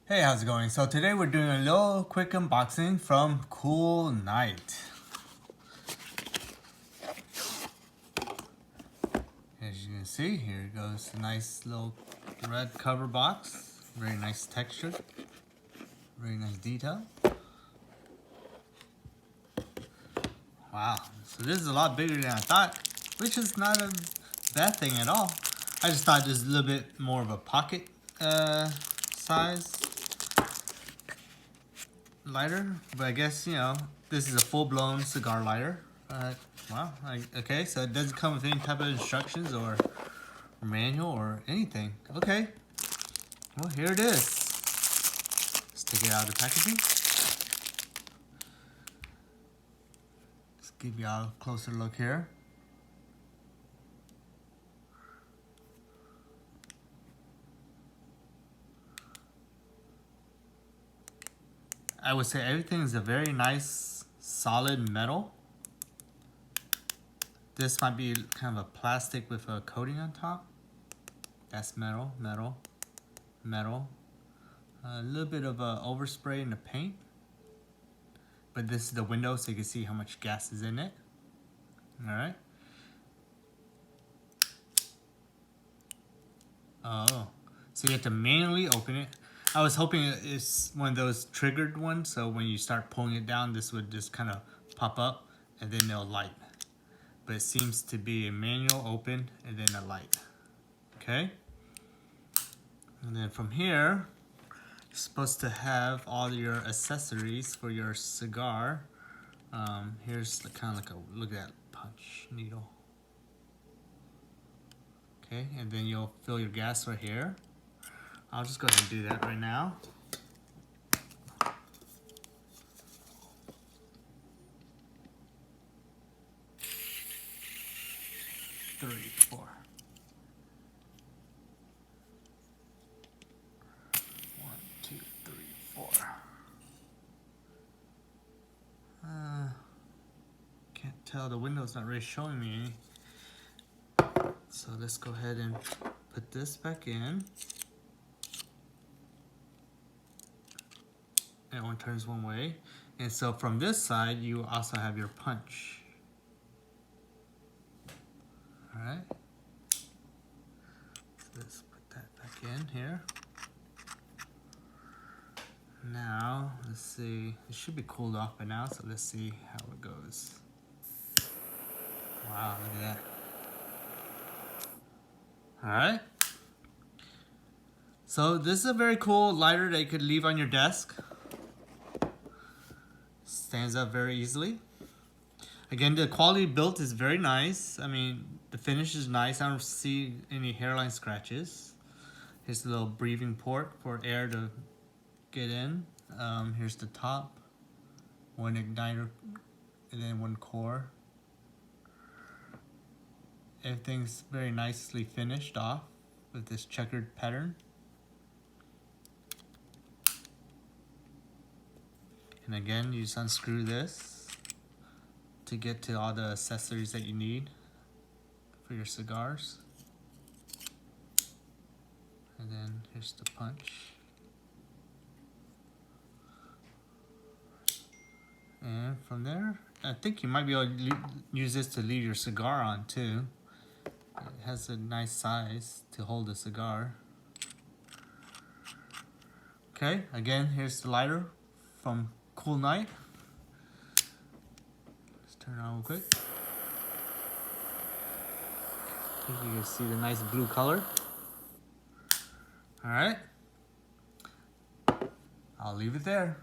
Hey, how's it going? So today we're doing a little quick unboxing from Cool Night. As you can see, here goes a nice little red cover box. Very nice texture. Very nice detail. Wow, so this is a lot bigger than I thought, which is not a bad thing at all. I just thought this is a little bit more of a pocket size lighter, but I guess, this is a full-blown cigar lighter. Wow, okay, so it doesn't come with any type of instructions or manual or anything. Okay, well, here it is. Let's take it out of the packaging. Let's give you all a closer look here. I would say everything is a very nice, solid metal. This might be kind of a plastic with a coating on top. That's metal, metal, metal. A little bit of overspray in the paint. But this is the window so you can see how much gas is in it. Alright. Oh, so you have to manually open it. I was hoping it's one of those triggered ones, so when you start pulling it down, this would just kind of pop up and then it'll light. But it seems to be a manual open and then a light. Okay? And then from here, you're supposed to have all your accessories for your cigar. Here's kind of like a, look at that punch needle. Okay, and then you'll fill your gas right here. I'll just go ahead and do that right now. Three, four. 1, 2, 3, 4. Can't tell, the window's not really showing me any. So let's go ahead and put this back in. It only turns one way. And so from this side, you also have your punch. Alright. Let's put that back in here. Now, let's see. It should be cooled off by now, so let's see how it goes. Wow, look at that. Alright. So this is a very cool lighter that you could leave on your desk. Stands up very easily. Again, the quality built is very nice. I mean, the finish is nice. I don't see any hairline scratches. Here's a little breathing port for air to get in. Here's the top. One igniter and then one core. Everything's very nicely finished off with this checkered pattern. And again, you just unscrew this to get to all the accessories that you need for your cigars. And then here's the punch. And from there, I think you might be able to use this to leave your cigar on too. It has a nice size to hold a cigar. Okay, again, here's the lighter from Cool Night. Let's turn it on real quick. I think you can see the nice blue color. Alright. I'll leave it there.